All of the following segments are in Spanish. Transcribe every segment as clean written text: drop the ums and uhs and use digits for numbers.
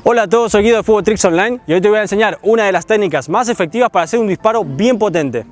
Hola a todos, soy Guido de Fútbol Tricks Online y hoy te voy a enseñar una de las técnicas más efectivas para hacer un disparo bien potente.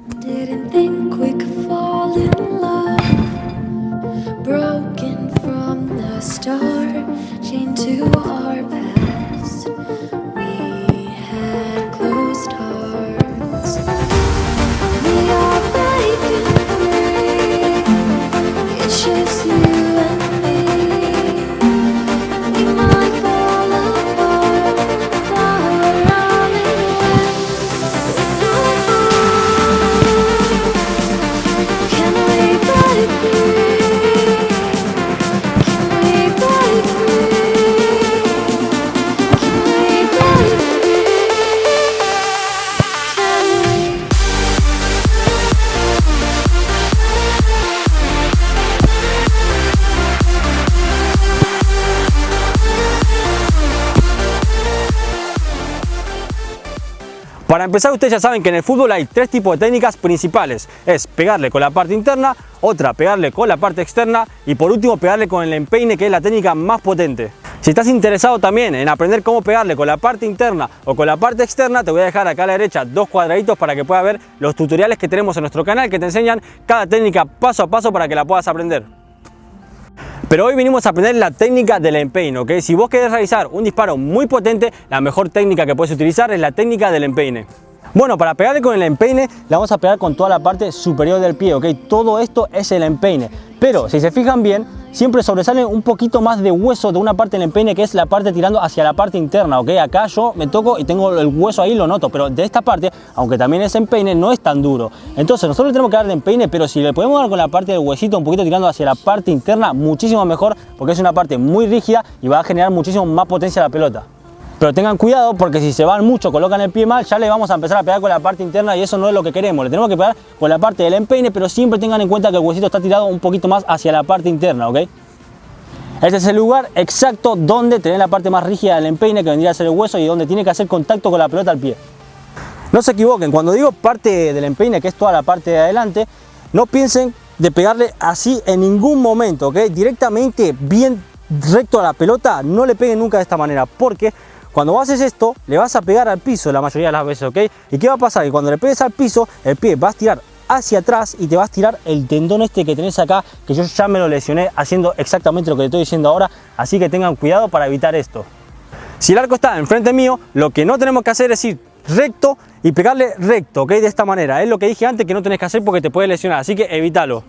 Para empezar, ustedes ya saben que en el fútbol hay tres tipos de técnicas principales. Es pegarle con la parte interna, otra pegarle con la parte externa y por último pegarle con el empeine, que es la técnica más potente. Si estás interesado también en aprender cómo pegarle con la parte interna o con la parte externa, te voy a dejar acá a la derecha dos cuadraditos para que puedas ver los tutoriales que tenemos en nuestro canal que te enseñan cada técnica paso a paso para que la puedas aprender. Pero hoy venimos a aprender la técnica del empeine, ¿ok? Si vos querés realizar un disparo muy potente, la mejor técnica que puedes utilizar es la técnica del empeine. Bueno, para pegarle con el empeine, la vamos a pegar con toda la parte superior del pie, ¿ok? Todo esto es el empeine. Pero si se fijan bien, siempre sobresale un poquito más de hueso de una parte del empeine, que es la parte tirando hacia la parte interna, ¿ok? Acá yo me toco y tengo el hueso ahí, lo noto, pero de esta parte, aunque también es empeine, no es tan duro. Entonces nosotros le tenemos que dar de empeine, pero si le podemos dar con la parte del huesito un poquito tirando hacia la parte interna, muchísimo mejor, porque es una parte muy rígida y va a generar muchísimo más potencia a la pelota. Pero tengan cuidado porque si se van mucho, colocan el pie mal, ya le vamos a empezar a pegar con la parte interna y eso no es lo que queremos. Le tenemos que pegar con la parte del empeine, pero siempre tengan en cuenta que el huesito está tirado un poquito más hacia la parte interna, ¿ok? Este es el lugar exacto donde tenés la parte más rígida del empeine, que vendría a ser el hueso, y donde tiene que hacer contacto con la pelota al pie. No se equivoquen, cuando digo parte del empeine, que es toda la parte de adelante, no piensen de pegarle así en ningún momento, ¿ok? Directamente bien recto a la pelota, no le peguen nunca de esta manera, porque cuando vos haces esto, le vas a pegar al piso la mayoría de las veces, ¿ok? ¿Y qué va a pasar? Que cuando le pegues al piso, el pie va a estirar hacia atrás y te va a estirar el tendón este que tenés acá, que yo ya me lo lesioné haciendo exactamente lo que te estoy diciendo ahora, así que tengan cuidado para evitar esto. Si el arco está enfrente mío, lo que no tenemos que hacer es ir recto y pegarle recto, ¿ok? De esta manera, es lo que dije antes que no tenés que hacer porque te puede lesionar, así que evítalo.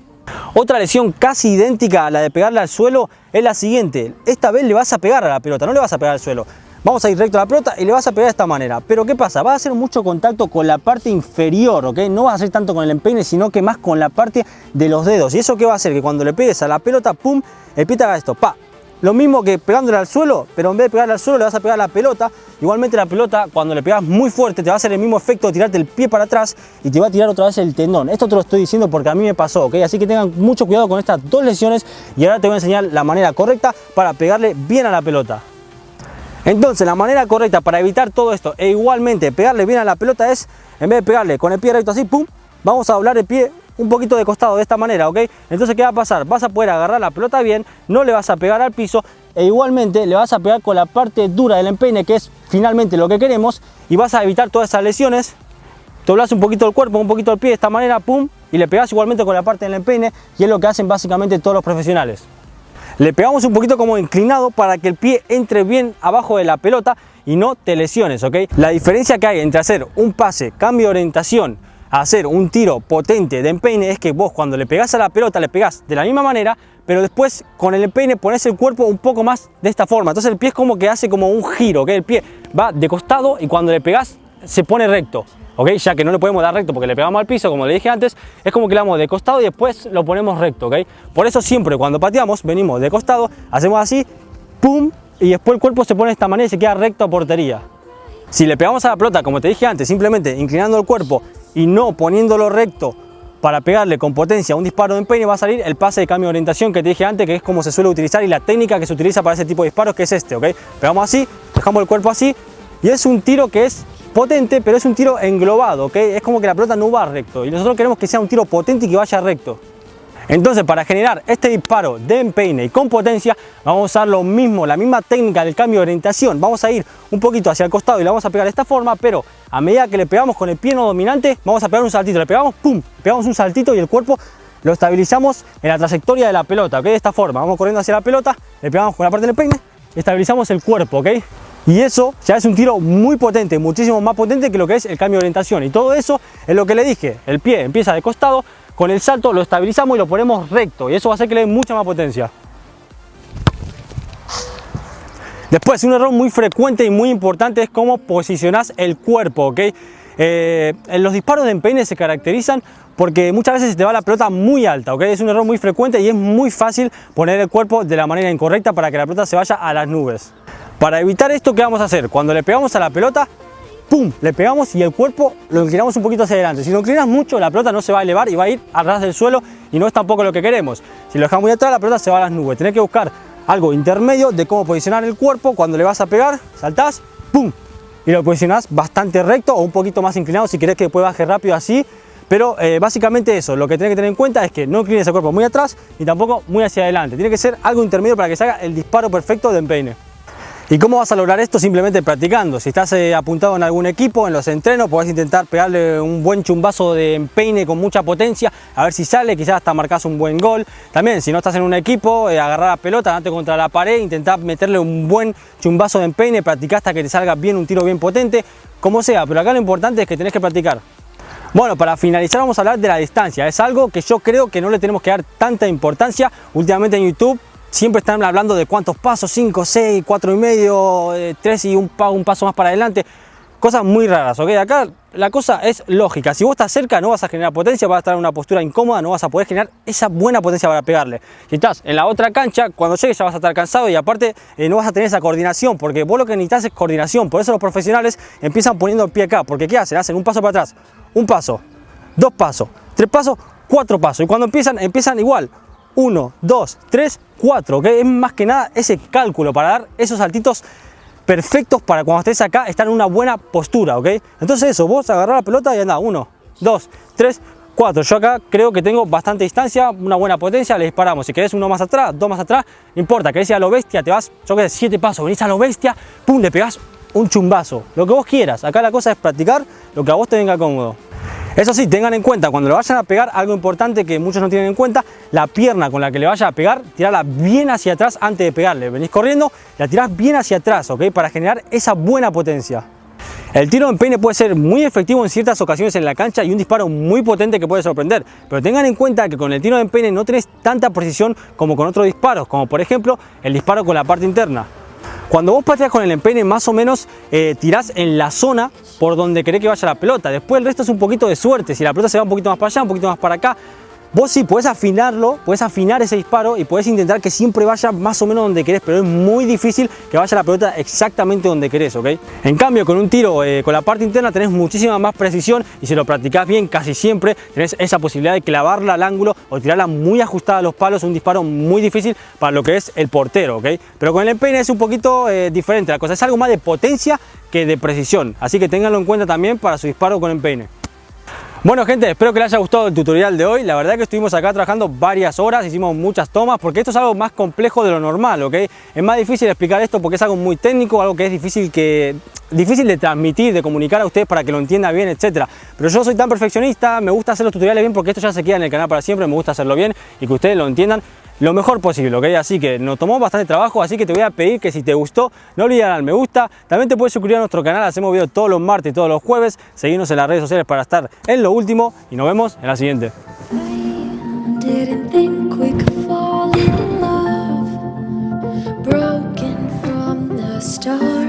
Otra lesión casi idéntica a la de pegarle al suelo es la siguiente. Esta vez le vas a pegar a la pelota, no le vas a pegar al suelo. Vamos a ir recto a la pelota y le vas a pegar de esta manera. Pero ¿qué pasa? Vas a hacer mucho contacto con la parte inferior, ¿ok? No vas a hacer tanto con el empeine, sino que más con la parte de los dedos. ¿Y eso qué va a hacer? Que cuando le pegues a la pelota, ¡pum!, el pie te haga esto, ¡pa! Lo mismo que pegándole al suelo, pero en vez de pegarle al suelo le vas a pegar a la pelota. Igualmente la pelota, cuando le pegas muy fuerte, te va a hacer el mismo efecto de tirarte el pie para atrás y te va a tirar otra vez el tendón. Esto te lo estoy diciendo porque a mí me pasó, ¿ok? Así que tengan mucho cuidado con estas dos lesiones y ahora te voy a enseñar la manera correcta para pegarle bien a la pelota. Entonces la manera correcta para evitar todo esto e igualmente pegarle bien a la pelota es, en vez de pegarle con el pie recto así, pum, vamos a doblar el pie un poquito de costado de esta manera, ¿ok? Entonces ¿qué va a pasar? Vas a poder agarrar la pelota bien, no le vas a pegar al piso e igualmente le vas a pegar con la parte dura del empeine, que es finalmente lo que queremos, y vas a evitar todas esas lesiones. Doblás un poquito el cuerpo, un poquito el pie de esta manera, pum, y le pegás igualmente con la parte del empeine, y es lo que hacen básicamente todos los profesionales. Le pegamos un poquito como inclinado para que el pie entre bien abajo de la pelota y no te lesiones, ¿ok? La diferencia que hay entre hacer un pase, cambio de orientación, a hacer un tiro potente de empeine es que vos cuando le pegás a la pelota le pegás de la misma manera, pero después con el empeine pones el cuerpo un poco más de esta forma. Entonces el pie es como que hace como un giro, ¿ok? El pie va de costado y cuando le pegás se pone recto, ¿ok? Ya que no le podemos dar recto porque le pegamos al piso, como le dije antes, es como que le damos de costado y después lo ponemos recto, ¿ok? Por eso siempre cuando pateamos venimos de costado, hacemos así, pum, y después el cuerpo se pone de esta manera y se queda recto a portería. Si le pegamos a la pelota, como te dije antes, simplemente inclinando el cuerpo y no poniéndolo recto para pegarle con potencia un disparo de empeine, va a salir el pase de cambio de orientación que te dije antes, que es como se suele utilizar y la técnica que se utiliza para ese tipo de disparos, que es este, ¿ok? Pegamos así, dejamos el cuerpo así y es un tiro que es potente, pero es un tiro englobado, ¿ok? Es como que la pelota no va recto y nosotros queremos que sea un tiro potente y que vaya recto. Entonces, para generar este disparo de empeine y con potencia, vamos a usar lo mismo, la misma técnica del cambio de orientación. Vamos a ir un poquito hacia el costado y la vamos a pegar de esta forma, pero a medida que le pegamos con el pie no dominante, vamos a pegar un saltito. Le pegamos, ¡pum! Pegamos un saltito y el cuerpo lo estabilizamos en la trayectoria de la pelota, ¿ok? De esta forma, vamos corriendo hacia la pelota, le pegamos con la parte del empeine y estabilizamos el cuerpo, ¿ok? Y eso ya es un tiro muy potente, muchísimo más potente que lo que es el cambio de orientación. Y todo eso es lo que le dije, el pie empieza de costado, con el salto lo estabilizamos y lo ponemos recto y eso va a hacer que le dé mucha más potencia. Después, un error muy frecuente y muy importante es cómo posicionás el cuerpo, ¿ok? Los disparos de empeine se caracterizan porque muchas veces se te va la pelota muy alta, ¿ok? Es un error muy frecuente y es muy fácil poner el cuerpo de la manera incorrecta para que la pelota se vaya a las nubes. Para evitar esto, ¿qué vamos a hacer? Cuando le pegamos a la pelota, ¡pum! Le pegamos y el cuerpo lo inclinamos un poquito hacia adelante. Si lo inclinas mucho, la pelota no se va a elevar y va a ir a ras del suelo y no es tampoco lo que queremos. Si lo dejamos muy atrás, la pelota se va a las nubes. Tenés que buscar algo intermedio de cómo posicionar el cuerpo. Cuando le vas a pegar, saltás, ¡pum! Y lo posicionás bastante recto o un poquito más inclinado si querés que después baje rápido así. Pero básicamente eso, lo que tenés que tener en cuenta es que no inclines el cuerpo muy atrás ni tampoco muy hacia adelante. Tiene que ser algo intermedio para que se haga el disparo perfecto de empeine. ¿Y cómo vas a lograr esto? Simplemente practicando. Si estás apuntado en algún equipo, en los entrenos, podés intentar pegarle un buen chumbazo de empeine con mucha potencia, a ver si sale, quizás hasta marcas un buen gol. También, si no estás en un equipo, agarrar la pelota, date contra la pared, intentar meterle un buen chumbazo de empeine, practicar hasta que te salga bien un tiro bien potente, como sea, pero acá lo importante es que tenés que practicar. Bueno, para finalizar vamos a hablar de la distancia. Es algo que yo creo que no le tenemos que dar tanta importancia. Últimamente en YouTube siempre están hablando de cuántos pasos, 5, 6, 4 y medio, 3 y un paso más para adelante. Cosas muy raras, ¿ok? Acá la cosa es lógica. Si vos estás cerca no vas a generar potencia, vas a estar en una postura incómoda, no vas a poder generar esa buena potencia para pegarle. Si estás en la otra cancha, cuando llegues ya vas a estar cansado y aparte no vas a tener esa coordinación, porque vos lo que necesitas es coordinación. Por eso los profesionales empiezan poniendo el pie acá, porque ¿qué hacen? Hacen un paso para atrás, un paso, 2 pasos, 3 pasos, 4 pasos. Y cuando empiezan igual. 1, 2, 3, 4, ¿ok? Es más que nada ese cálculo para dar esos saltitos perfectos para cuando estés acá estar en una buena postura, ¿ok? Entonces eso, vos agarrás la pelota y andá, 1, 2, 3, 4. Yo acá creo que tengo bastante distancia, una buena potencia, le disparamos. Si querés uno más atrás, 2 más atrás, no importa, querés ir a lo bestia, te vas, yo qué sé, 7 pasos, venís a lo bestia, pum, le pegás un chumbazo, lo que vos quieras. Acá la cosa es practicar lo que a vos te venga cómodo. Eso sí, tengan en cuenta, cuando lo vayan a pegar, algo importante que muchos no tienen en cuenta, la pierna con la que le vaya a pegar, tirarla bien hacia atrás antes de pegarle. Venís corriendo, la tirás bien hacia atrás, ¿ok? Para generar esa buena potencia. El tiro de empeine puede ser muy efectivo en ciertas ocasiones en la cancha y un disparo muy potente que puede sorprender. Pero tengan en cuenta que con el tiro de empeine no tenés tanta precisión como con otros disparos, como por ejemplo el disparo con la parte interna. Cuando vos pateas con el empeine, más o menos tirás en la zona por donde querés que vaya la pelota. Después el resto es un poquito de suerte. Si la pelota se va un poquito más para allá, un poquito más para acá, vos sí podés afinarlo, podés afinar ese disparo y podés intentar que siempre vaya más o menos donde querés, pero es muy difícil que vaya la pelota exactamente donde querés, ¿ok? En cambio, con un tiro con la parte interna tenés muchísima más precisión y si lo practicás bien, casi siempre tenés esa posibilidad de clavarla al ángulo o tirarla muy ajustada a los palos, un disparo muy difícil para lo que es el portero, ¿ok? Pero con el empeine es un poquito diferente la cosa, es algo más de potencia que de precisión, así que ténganlo en cuenta también para su disparo con empeine. Bueno gente, espero que les haya gustado el tutorial de hoy. La verdad que estuvimos acá trabajando varias horas, hicimos muchas tomas porque esto es algo más complejo de lo normal, ¿ok? Es más difícil explicar esto porque es algo muy técnico, algo que es difícil de transmitir, de comunicar a ustedes para que lo entiendan bien, etcétera. Pero yo soy tan perfeccionista, me gusta hacer los tutoriales bien porque esto ya se queda en el canal para siempre, me gusta hacerlo bien y que ustedes lo entiendan lo mejor posible, ¿ok? Así que nos tomó bastante trabajo, así que te voy a pedir que si te gustó, no olvides dar al me gusta. También te puedes suscribir a nuestro canal, hacemos videos todos los martes y todos los jueves. Seguirnos en las redes sociales para estar en lo último y nos vemos en la siguiente. Broken from the start.